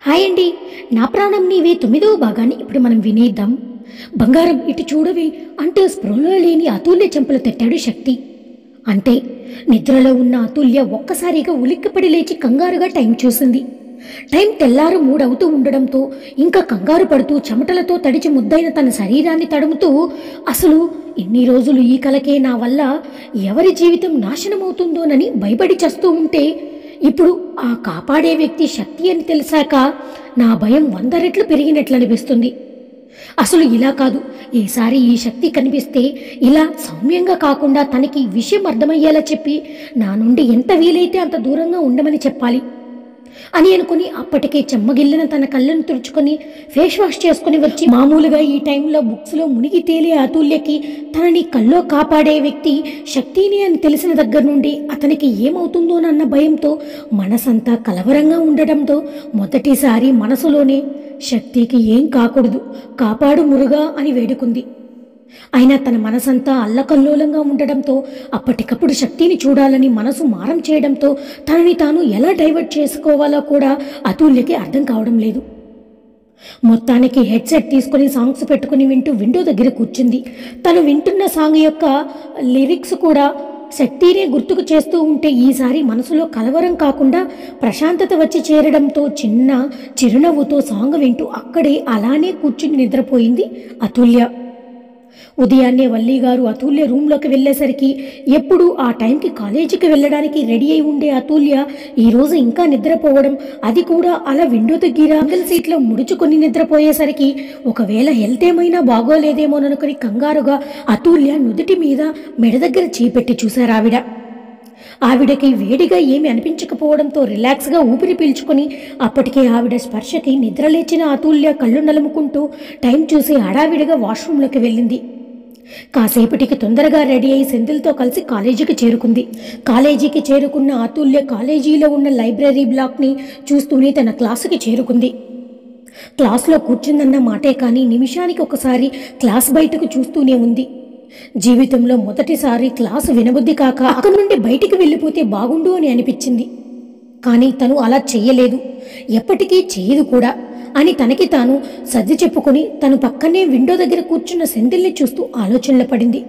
Hi అండి. నా ప్రాణం నీవే 9వ భాగాన్ని ఇప్పుడు మనం వినేద్దాం. బంగారం ఇటు చూడవే అంటూ స్పృహలో లేని అతుల్య చెంపలు తట్టాడు శక్తి. అంతే, నిద్రలో ఉన్న అతుల్య ఒక్కసారిగా ఉలిక్కిపడి లేచి కంగారుగా టైం చూసింది. టైం తెల్లారు 3 అవుతూ ఉండడంతో ఇంకా కంగారు పడుతూ చెమటలతో తడిచి ముద్దైన తన శరీరాన్ని తడుముతూ, అసలు ఇన్ని రోజులు ఈ కలకే నా వల్ల ఎవరి జీవితం నాశనమవుతుందోనని భయపడి చస్తూ ఉంటే, ఇప్పుడు ఆ కాపాడే వ్యక్తి శక్తి అని తెలిసాక నా భయం 100 రెట్లు పెరిగినట్లు అనిపిస్తుంది. అసలు ఇలా కాదు, ఈసారి ఈ శక్తి కనిపిస్తే ఇలా సౌమ్యంగా కాకుండా తనకి ఈ విషయం అర్థమయ్యేలా చెప్పి నా నుండి ఎంత వీలైతే అంత దూరంగా ఉండమని చెప్పాలి అని అనుకుని అప్పటికే చెమ్మగిల్లిన తన కళ్ళను తుడుచుకొని ఫేస్ వాష్ చేసుకుని వచ్చి, మామూలుగా ఈ టైంలో బుక్స్లో మునిగి తేలే అతుల్యకి తనని కల్లో కాపాడే వ్యక్తి శక్తిని అని తెలిసిన దగ్గర నుండి అతనికి ఏమవుతుందోనన్న భయంతో మనసంతా కలవరంగా ఉండడంతో మొదటిసారి మనసులోనే శక్తికి ఏం కాకూడదు, కాపాడు మురుగా అని వేడుకుంది. అయినా తన మనసంతా అల్లకల్లోలంగా ఉండడంతో అప్పటికప్పుడు శక్తిని చూడాలని మనసు మారం చేయడంతో తనని తాను ఎలా డైవర్ట్ చేసుకోవాలో కూడా అతుల్యకి అర్థం కావడం లేదు. మొత్తానికి హెడ్సెట్ తీసుకుని సాంగ్స్ పెట్టుకుని వింటూ విండో దగ్గర కూర్చుంది. తను వింటున్న సాంగ్ యొక్క లిరిక్స్ కూడా శక్తినే గుర్తుకు చేస్తూ ఉంటే ఈసారి మనసులో కలవరం కాకుండా ప్రశాంతత వచ్చి చేరడంతో చిన్న చిరునవ్వుతో సాంగ్ వింటూ అక్కడే అలానే కూర్చుని నిద్రపోయింది అతుల్య. ఉదయాన్నే వల్లిగారు అతుల్య రూమ్లోకి వెళ్ళేసరికి ఎప్పుడు ఆ టైంకి కాలేజీకి వెళ్ళడానికి రెడీ అయి ఉండే అతుల్య ఈరోజు ఇంకా నిద్రపోవడం, అది కూడా అలా విండో దగ్గర సింగిల్ సీట్లో ముడుచుకొని నిద్రపోయేసరికి ఒకవేళ హెల్త్ ఏమైనా బాగోలేదేమోననుకుని కంగారుగా అతుల్య నుదుటి మీద మెడ దగ్గర చేపెట్టి చూశారు ఆవిడ. ఆవిడకి వేడిగా ఏమి అనిపించకపోవడంతో రిలాక్స్గా ఊపిరి పీల్చుకొని అప్పటికే ఆవిడ స్పర్శకి నిద్రలేచిన అతుల్య కళ్ళు నలుముకుంటూ టైం చూసి హడావిడిగా వాష్రూమ్లోకి వెళ్ళింది. కాసేపటికి తొందరగా రెడీ అయి సెంధిల్తో కలిసి కాలేజీకి చేరుకుంది. కాలేజీకి చేరుకున్న అతుల్య కాలేజీలో ఉన్న లైబ్రరీ బ్లాక్ని చూస్తూనే తన క్లాసుకి చేరుకుంది. క్లాస్లో కూర్చుందన్న మాటే కానీ నిమిషానికి ఒకసారి క్లాస్ బయటకు చూస్తూనే ఉంది. జీవితంలో మొదటిసారి క్లాసు వినబుద్ధి కాక అక్కడి నుండి బయటికి వెళ్ళిపోతే బాగుండు అని అనిపించింది. కానీ తను అలా చెయ్యలేదు, ఎప్పటికీ చేయదు కూడా అని తనకి తాను సర్ది చెప్పుకొని తను పక్కనే విండో దగ్గర కూర్చున్న సెంధిల్ని చూస్తూ ఆలోచనలో పడింది.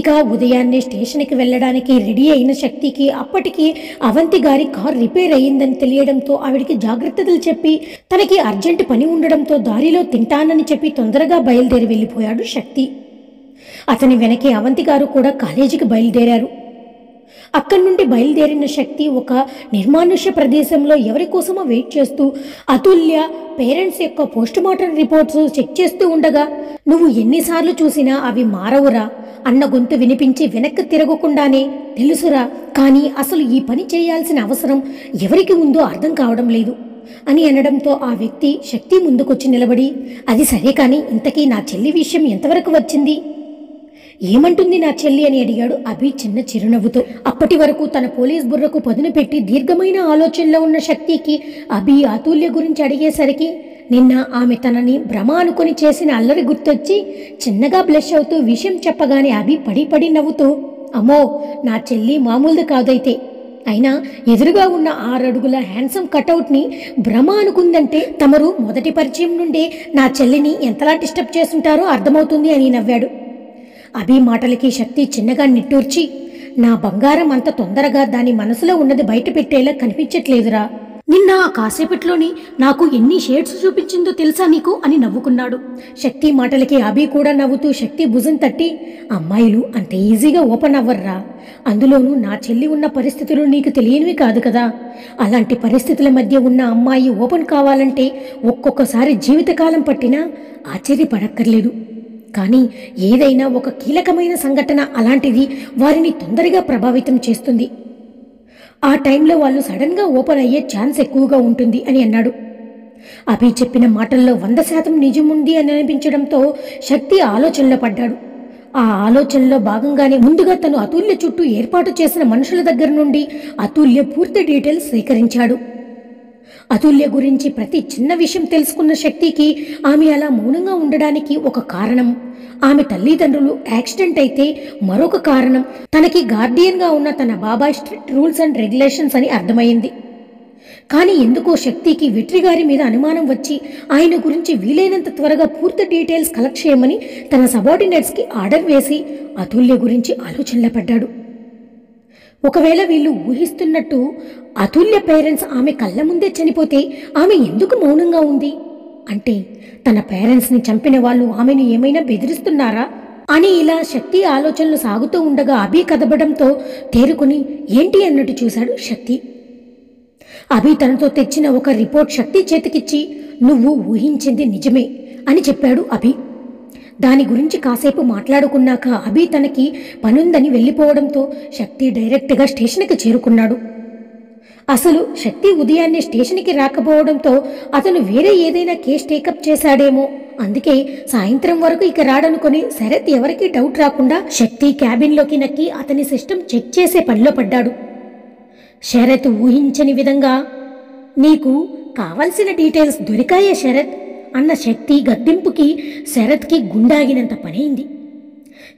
ఇక ఉదయాన్నే స్టేషన్కి వెళ్ళడానికి రెడీ అయిన శక్తికి అప్పటికి అవంతి గారి కార్ రిపేర్ అయ్యిందని తెలియడంతో ఆవిడికి జాగ్రత్తలు చెప్పి తనకి అర్జెంటు పని ఉండడంతో దారిలో తింటానని చెప్పి తొందరగా బయలుదేరి వెళ్ళిపోయాడు శక్తి. అతని వెనకే అవంతి గారు కూడా కాలేజీకి బయలుదేరారు. అక్కడి నుండి బయలుదేరిన శక్తి ఒక నిర్మానుష్య ప్రదేశంలో ఎవరి కోసమో వెయిట్ చేస్తూ అతుల్య పేరెంట్స్ యొక్క పోస్టుమార్టం రిపోర్ట్స్ చెక్ చేస్తూ ఉండగా, నువ్వు ఎన్నిసార్లు చూసినా అవి మారవురా అన్న గొంతు వినిపించి వెనక్కి తిరగకుండానే, తెలుసురా, కానీ అసలు ఈ పని చేయాల్సిన అవసరం ఎవరికి ఉందో అర్థం కావడం లేదు అని అనడంతో ఆ వ్యక్తి శక్తి ముందుకొచ్చి నిలబడి, అది సరే కానీ ఇంతకీ నా చెల్లి విషయం ఎంతవరకు వచ్చింది, ఏమంటుంది నా చెల్లి అని అడిగాడు అభి చిన్న చిరునవ్వుతో. అప్పటి వరకు తన పోలీస్ బుర్రకు పదును పెట్టి దీర్ఘమైన ఆలోచనలో ఉన్న శక్తికి అభి అతుల్య గురించి అడిగేసరికి నిన్న ఆమె తనని భ్రమ అనుకుని చేసిన అల్లరి గుర్తొచ్చి చిన్నగా బ్లష్ అవుతూ విషయం చెప్పగానే అభి పడి పడి నవ్వుతూ, అమ్మో నా చెల్లి మామూలుది కాదైతే, అయినా ఎదురుగా ఉన్న 6 అడుగుల హ్యాండ్సమ్ కటౌట్ని భ్రమ అనుకుందంటే తమరు మొదటి పరిచయం నుండే నా చెల్లిని ఎంతలా డిస్టర్బ్ చేస్తుంటారో అర్థమవుతుంది అని నవ్వాడు. అభి మాటలకి శక్తి చిన్నగా నిట్టూర్చి, నా బంగారం అంత తొందరగా దాని మనసులో ఉన్నది బయట పెట్టేలా కనిపించట్లేదురా, నిన్న ఆ కాసేపట్లోని నాకు ఎన్ని షేడ్స్ చూపించిందో తెలుసా నీకు అని నవ్వుకున్నాడు. శక్తి మాటలకి అభి కూడా నవ్వుతూ శక్తి భుజం తట్టి, అమ్మాయిలు అంత ఈజీగా ఓపెన్ అవ్వర్రా, అందులోనూ నా చెల్లి ఉన్న పరిస్థితులు నీకు తెలియనివి కాదు కదా, అలాంటి పరిస్థితుల మధ్య ఉన్న అమ్మాయి ఓపెన్ కావాలంటే ఒక్కొక్కసారి జీవితకాలం పట్టినా ఆశ్చర్యపడక్కర్లేదు. కానీ ఏదైనా ఒక కీలకమైన సంఘటన అలాంటిది వారిని తొందరగా ప్రభావితం చేస్తుంది. ఆ టైంలో వాళ్ళు సడన్గా ఓపెన్ అయ్యే ఛాన్స్ ఎక్కువగా ఉంటుంది అని అన్నాడు. అభి చెప్పిన మాటల్లో 100% నిజముంది అని అనిపించడంతో శక్తి ఆలోచనలో పడ్డాడు. ఆ ఆలోచనలో భాగంగానే ముందుగా తను అతుల్య చుట్టూ ఏర్పాటు చేసిన మనుషుల దగ్గర నుండి అతుల్య పూర్తి డీటెయిల్స్ సేకరించాడు. అతుల్య గురించి ప్రతి చిన్న విషయం తెలుసుకున్న శక్తికి ఆమె అలా మౌనంగా ఉండడానికి ఒక కారణం, ఆమె తల్లిదండ్రులు యాక్సిడెంట్ అయితే మరొక కారణం, తనకి గార్డియన్గా ఉన్న తన బాబాయ్ స్ట్రిక్ట్ రూల్స్ అండ్ రెగ్యులేషన్స్ అని అర్థమైంది. కానీ ఎందుకో శక్తికి వెట్రిగారి మీద అనుమానం వచ్చి ఆయన గురించి వీలైనంత త్వరగా పూర్తి డీటెయిల్స్ కలెక్ట్ చేయమని తన సబార్డినేట్స్కి ఆర్డర్ వేసి అతుల్య గురించి ఆలోచనలో పడ్డాడు. ఒకవేళ వీళ్ళు ఊహిస్తున్నట్టు అతుల్య పేరెంట్స్ ఆమె కళ్ళ ముందే చనిపోతే ఆమె ఎందుకు మౌనంగా ఉంది? అంటే తన పేరెంట్స్ని చంపిన వాళ్ళు ఆమెను ఏమైనా బెదిరిస్తున్నారా అని ఇలా శక్తి ఆలోచనలు సాగుతూ ఉండగా అభి కదపడంతో తేరుకుని ఏంటి అన్నట్టు చూశాడు శక్తి. అభి తనతో తెచ్చిన ఒక రిపోర్ట్ శక్తి చేతికిచ్చి నువ్వు ఊహించింది నిజమే అని చెప్పాడు అభి. దాని గురించి కాసేపు మాట్లాడుకున్నాక అభి తనకి పనుందని వెళ్ళిపోవడంతో శక్తి డైరెక్ట్గా స్టేషన్కి చేరుకున్నాడు. అసలు శక్తి ఉదయాన్నే స్టేషన్కి రాకపోవడంతో అతను వేరే ఏదైనా కేసు టేకప్ చేశాడేమో, అందుకే సాయంత్రం వరకు ఇక రాడనుకొని శరత్ ఎవరికీ డౌట్ రాకుండా శక్తి క్యాబిన్లోకి నక్కి అతని సిస్టమ్ చెక్ చేసే పనిలో పడ్డాడు. శరత్ ఊహించని విధంగా నీకు కావలసిన డీటెయిల్స్ దొరికాయే శరత్ అన్న శక్తి గద్దింపుకి శరత్కి గుండాగినంత పనైంది.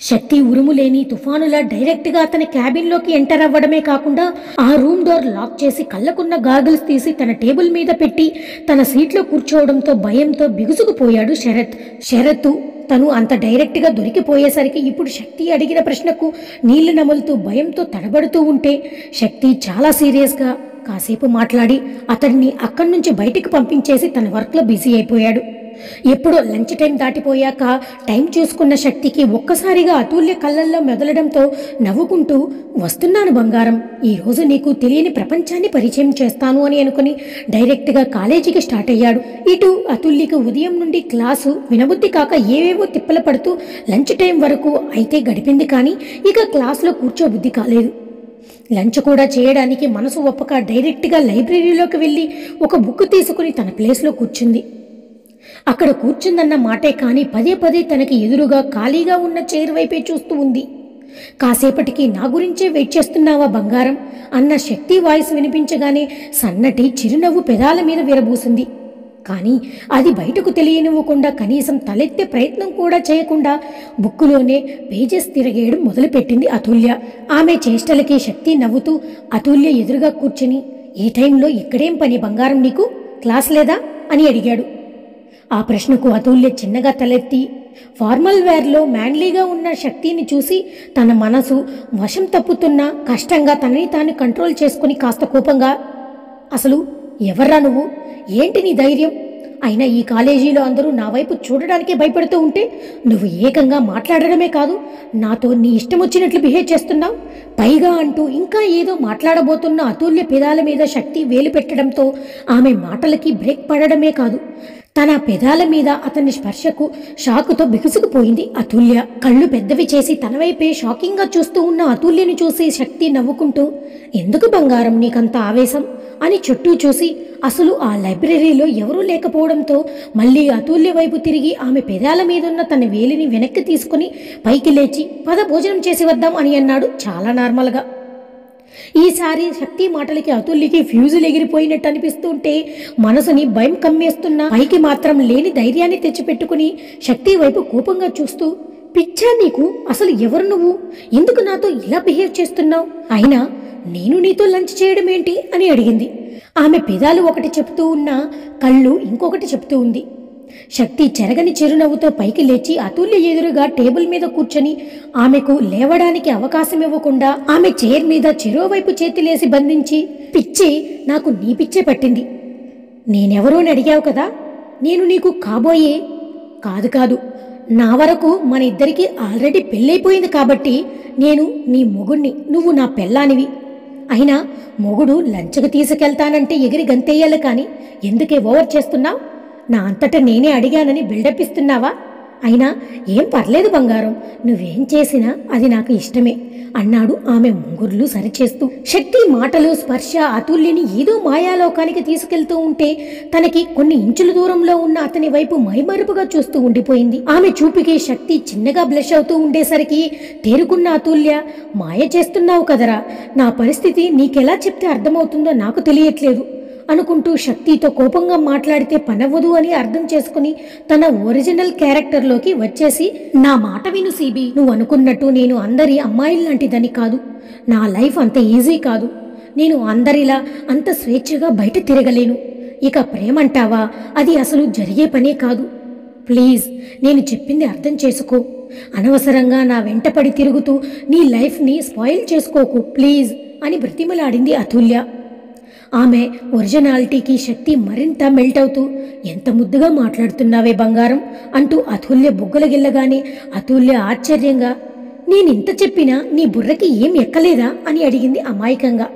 శక్తి ఉరుములేని తుఫానులా డైరెక్ట్గా అతని క్యాబిన్లోకి ఎంటర్ అవ్వడమే కాకుండా ఆ రూమ్ డోర్ లాక్ చేసి కళ్ళకున్న గాగుల్స్ తీసి తన టేబుల్ మీద పెట్టి తన సీట్లో కూర్చోవడంతో భయంతో బిగుసుకుపోయాడు శరత్. శరత్ తను అంత డైరెక్ట్గా దొరికిపోయేసరికి ఇప్పుడు శక్తి అడిగిన ప్రశ్నకు నీళ్లు నములుతూ భయంతో తడబడుతూ ఉంటే శక్తి చాలా సీరియస్గా కాసేపు మాట్లాడి అతడిని అక్కడి నుంచి బయటికి పంపించేసి తన వర్క్లో బిజీ అయిపోయాడు. ఎప్పుడో లంచ్ టైం దాటిపోయాక టైం చూసుకున్న శక్తికి ఒక్కసారిగా అతుల్య కళ్ళల్లో మెదలడంతో నవ్వుకుంటూ వస్తున్నాను బంగారం, ఈరోజు నీకు తెలియని ప్రపంచాన్ని పరిచయం చేస్తాను అని అనుకుని డైరెక్ట్గా కాలేజీకి స్టార్ట్ అయ్యాడు. ఇటు అతుల్యకి ఉదయం నుండి క్లాసు వినబుద్ధి కాక ఏవేవో తిప్పలు పడుతూ లంచ్ టైం వరకు అయితే గడిపింది, కానీ ఇక క్లాసులో కూర్చోబుద్ధి కాలేదు. లంచ్ కూడా చేయడానికి మనసు ఒప్పక డైరెక్ట్గా లైబ్రరీలోకి వెళ్ళి ఒక బుక్ తీసుకుని తన ప్లేస్లో కూర్చుంది. అక్కడ కూర్చుందన్న మాటే కానీ పదే పదే తనకి ఎదురుగా ఖాళీగా ఉన్న చైర్ వైపే చూస్తూ ఉంది. కాసేపటికి నా గురించే వెయిట్ చేస్తున్నావా బంగారం అన్న శక్తి వాయిస్ వినిపించగానే సన్నటి చిరునవ్వు పెదాల మీద విరబూసింది. కానీ అది బయటకు తెలియనివ్వకుండా కనీసం తలెత్తే ప్రయత్నం కూడా చేయకుండా బుక్కులోనే పేజెస్ తిరగేయడం మొదలుపెట్టింది అతుల్య. ఆమె చేష్టలకి శక్తి నవ్వుతూ అతుల్య ఎదురుగా కూర్చుని ఈ టైంలో ఇక్కడేం పని బంగారం, నీకు క్లాస్ లేదా అని అడిగాడు. ఆ ప్రశ్నకు అతుల్య చిన్నగా తలెత్తి ఫార్మల్ వేర్లో మ్యాన్లీగా ఉన్న శక్తిని చూసి తన మనసు వశం తప్పుతున్నా కష్టంగా తనని తాను కంట్రోల్ చేసుకుని కాస్త కోపంగా అసలు ఎవర్రా నువ్వు, ఏంటి నీ ధైర్యం, అయినా ఈ కాలేజీలో అందరూ నా వైపు చూడడానికే భయపడుతూ ఉంటే నువ్వు ఏకంగా మాట్లాడడమే కాదు నాతో నీ ఇష్టం వచ్చినట్లు బిహేవ్ చేస్తున్నావు, పైగా అంటూ ఇంకా ఏదో మాట్లాడబోతున్న అతుల్య పెదాల మీద శక్తి వేలు పెట్టడంతో ఆమె మాటలకి బ్రేక్ పడడమే కాదు తన పెదాల మీద అతని స్పర్శకు షాకుతో బిగుసుకుపోయింది అతుల్య. కళ్ళు పెద్దవి చేసి తన వైపే షాకింగ్గా చూస్తూ ఉన్న అతుల్యని చూసి శక్తి నవ్వుకుంటూ ఎందుకు బంగారం నీకంత ఆవేశం అని చుట్టూ చూసి అసలు ఆ లైబ్రరీలో ఎవరూ లేకపోవడంతో మళ్ళీ అతుల్య వైపు తిరిగి ఆమె పెదాల మీదున్న తన వేలిని వెనక్కి తీసుకుని పైకి లేచి పద భోజనం చేసి వద్దాం అని అన్నాడు చాలా నార్మల్గా. ఈసారి శక్తి మాటలకి అతుల్యకి ఫ్యూజులు ఎగిరిపోయినట్టు అనిపిస్తుంటే మనసుని భయం కమ్మేస్తున్నా పైకి మాత్రం లేని ధైర్యాన్ని తెచ్చిపెట్టుకుని శక్తి వైపు కోపంగా చూస్తూ పిచ్చా నీకు, అసలు ఎవరు నువ్వు, ఎందుకు నాతో ఇలా బిహేవ్ చేస్తున్నావు, అయినా నేను నీతో లంచ్ చేయడం ఏంటి అని అడిగింది. ఆమె పెదాలు ఒకటి చెప్తూ ఉన్నా కళ్ళు ఇంకొకటి చెప్తూ ఉంది. శక్తి చెరగని చిరునవ్వుతో పైకి లేచి అతుల్య ఎదురుగా టేబుల్ మీద కూర్చొని ఆమెకు లేవడానికి అవకాశం ఇవ్వకుండా ఆమె చైర్ మీద చెరోవైపు చేతులేసి బంధించి పిచ్చి నాకు నీ పిచ్చే పట్టింది, నేనెవరోని అడిగావు కదా, నేను నీకు కాబోయే కాదు నా వరకు మన ఇద్దరికి ఆల్రెడీ పెళ్ళైపోయింది కాబట్టి నేను నీ మొగుణ్ణి, నువ్వు నా పెళ్ళానివి, అయినా మొగుడు లంచ్కి తీసుకెళ్తానంటే ఎగిరి గంతేయాలి కానీ ఎందుకే ఓవర్ చేస్తున్నావు, నా అంతటా నేనే అడిగానని బిల్డప్ ఇస్తున్నావా, అయినా ఏం పర్లేదు బంగారం, నువ్వేం చేసినా అది నాకు ఇష్టమే అన్నాడు ఆమె ముంగుర్లు సరిచేస్తూ. శక్తి మాటలు స్పర్శ అతుల్యని ఏదో మాయాలోకానికి తీసుకెళ్తూ ఉంటే తనకి కొన్ని ఇంచుల దూరంలో ఉన్న అతని వైపు మైమరుపుగా చూస్తూ ఉండిపోయింది. ఆమె చూపుకి శక్తి చిన్నగా బ్లష్ అవుతూ ఉండేసరికి తేరుకున్న అతుల్య మాయ చేస్తున్నావు కదరా, నా పరిస్థితి నీకెలా చెప్తే అర్థమవుతుందో నాకు తెలియట్లేదు అనుకుంటూ శక్తితో కోపంగా మాట్లాడితే పనవ్వదు అని అర్థం చేసుకుని తన ఒరిజినల్ క్యారెక్టర్లోకి వచ్చేసి నా మాట విను సీబీ, నువ్వు అనుకున్నట్టు నేను అందరి అమ్మాయిల్లాంటిదని కాదు, నా లైఫ్ అంత ఈజీ కాదు, నేను అందరిలా అంత స్వేచ్ఛగా బయట తిరగలేను. ఇక ప్రేమంటావా, అది అసలు జరిగే పనే కాదు. ప్లీజ్ నేను చెప్పింది అర్థం చేసుకో. అనవసరంగా నా వెంటపడి తిరుగుతూ నీ లైఫ్ని స్పాయిల్ చేసుకోకు ప్లీజ్ అని బ్రతిమలాడింది అతుల్య. ఆమె ఒరిజినాలిటీకి శక్తి మరింత మెల్ట్ అవుతూ, ఎంత ముద్దుగా మాట్లాడుతున్నావే బంగారం అంటూ అతుల్య బుగ్గలు గిల్లగానే అతుల్య ఆశ్చర్యంగా, నేనింత చెప్పినా నీ బుర్రకి ఏం ఎక్కలేదా అని అడిగింది అమాయకంగా.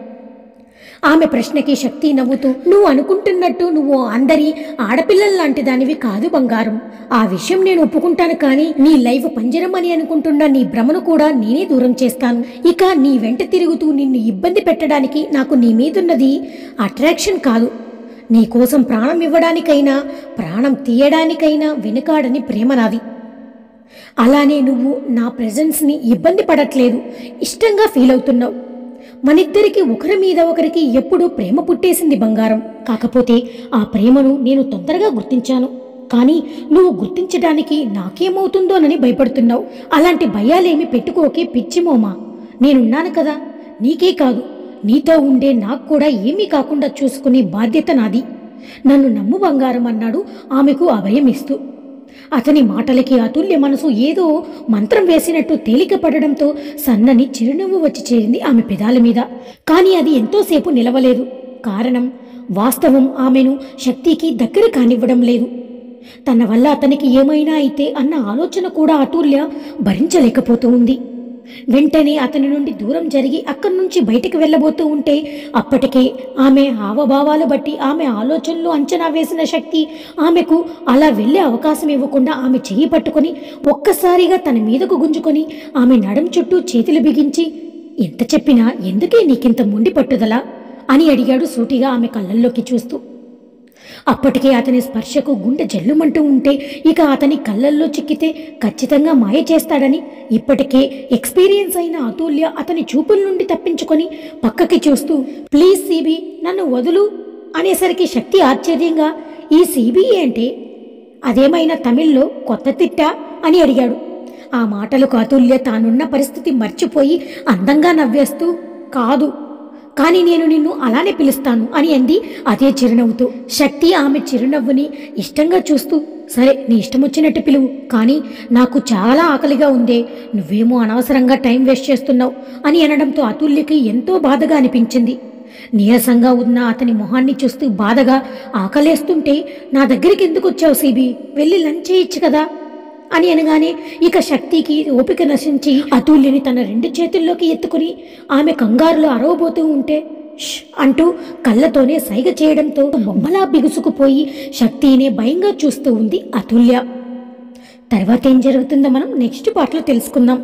ఆమె ప్రశ్నకి శక్తి నవ్వుతూ, నువ్వు అనుకుంటున్నట్టు నువ్వు అందరి ఆడపిల్లల్లాంటి దానివి కాదు బంగారం. ఆ విషయం నేను ఒప్పుకుంటాను, కానీ నీ లైఫ్ పంజరం అని అనుకుంటున్న నీ భ్రమను కూడా నేనే దూరం చేస్తాను. ఇక నీ వెంట తిరుగుతూ నిన్ను ఇబ్బంది పెట్టడానికి నాకు నీ మీదున్నది అట్రాక్షన్ కాదు. నీకోసం ప్రాణం ఇవ్వడానికైనా ప్రాణం తీయడానికైనా వెనుకాడని ప్రేమ నాది. అలానే నువ్వు నా ప్రెజెన్స్ని ఇబ్బంది పడట్లేదు, ఇష్టంగా ఫీల్ అవుతున్నావు. మనిద్దరికి ఒకరి మీద ఒకరికి ఎప్పుడూ ప్రేమ పుట్టేసింది బంగారం. కాకపోతే ఆ ప్రేమను నేను తొందరగా గుర్తించాను. కానీ నువ్వు గుర్తించడానికి నాకేమవుతుందోనని భయపడుతున్నావు. అలాంటి భయాలేమి పెట్టుకోకే పిచ్చిమోమా. నేనున్నాను కదా, నీకే కాదు నీతో ఉండే నాకు కూడా ఏమీ కాకుండా చూసుకునే బాధ్యత నాది. నన్ను నమ్ము బంగారం అన్నాడు ఆమెకు అభయం ఇస్తూ. అతని మాటలకి అతుల్య మనసు ఏదో మంత్రం వేసినట్టు తేలిక పడడంతో సన్నని చిరునవ్వు వచ్చి చేరింది ఆమె పెదాల మీద. కానీ అది ఎంతోసేపు నిలవలేదు. కారణం, వాస్తవం ఆమెను శక్తికి దగ్గర కానివ్వడం లేదు. తన వల్ల అతనికి ఏమైనా అయితే అన్న ఆలోచన కూడా అతుల్య భరించలేకపోతూ ఉంది. వెంటనే అతని నుండి దూరం జరిగి అక్కడి నుంచి బయటికి వెళ్ళబోతూ ఉంటే అప్పటికే ఆమె హావభావాలు బట్టి ఆమె ఆలోచనలు అంచనా వేసిన శక్తి ఆమెకు అలా వెళ్ళే అవకాశం ఇవ్వకుండా ఆమె చెయ్యి పట్టుకొని ఒక్కసారిగా తన మీదకు గుంజుకొని ఆమె నడుం చుట్టూ చేతులు బిగించి, ఎంత చెప్పినా ఎందుకే నీకింత మొండి పట్టుదల అని అడిగాడు సూటిగా ఆమె కళ్ళల్లోకి చూస్తూ. అప్పటికే అతని స్పర్శకు గుండె జల్లుమంటూ ఉంటే ఇక అతని కళ్ళల్లో చిక్కితే ఖచ్చితంగా మాయ చేస్తాడని ఇప్పటికే ఎక్స్పీరియన్స్ అయిన అతుల్య అతని చూపుల నుండి తప్పించుకొని పక్కకి చూస్తూ, ప్లీజ్ సిబి నన్ను వదులు అనేసరికి శక్తి ఆశ్చర్యంగా, ఈ సిబి ఏంటే, అదేమైనా తమిళ్లో కొత్త తిట్టా అని అడిగాడు. ఆ మాటలకు అతుల్య తానున్న పరిస్థితి మర్చిపోయి అందంగా నవ్వేస్తూ, కాదు కానీ నేను నిన్ను అలానే పిలుస్తాను అని అంది అదే చిరునవ్వుతో. శక్తి ఆమె చిరునవ్వుని ఇష్టంగా చూస్తూ, సరే నీ ఇష్టం వచ్చినట్టు పిలువు, కానీ నాకు చాలా ఆకలిగా ఉందే, నువ్వేమో అనవసరంగా టైం వేస్ట్ చేస్తున్నావు అని అనడంతో అతుల్యకి ఎంతో బాధగా అనిపించింది. నీరసంగా ఉన్న అతని మొహాన్ని చూస్తూ బాధగా, ఆకలేస్తుంటే నా దగ్గరికి ఎందుకు వచ్చావు సిబి, వెళ్ళి లంచ్ చేయొచ్చు కదా అని అనగానే ఇక శక్తికి ఓపిక నశించి అతుల్యని తన 2 చేతుల్లోకి ఎత్తుకుని ఆమె కంగారులో అరవబోతూ ఉంటే ష్ అంటూ కళ్ళతోనే సైగ చేయడంతో బొమ్మలా బిగుసుకుపోయి శక్తినే భయంగా చూస్తూ ఉంది అతుల్య. తర్వాత ఏం జరుగుతుందో మనం నెక్స్ట్ పార్ట్లో తెలుసుకుందాం.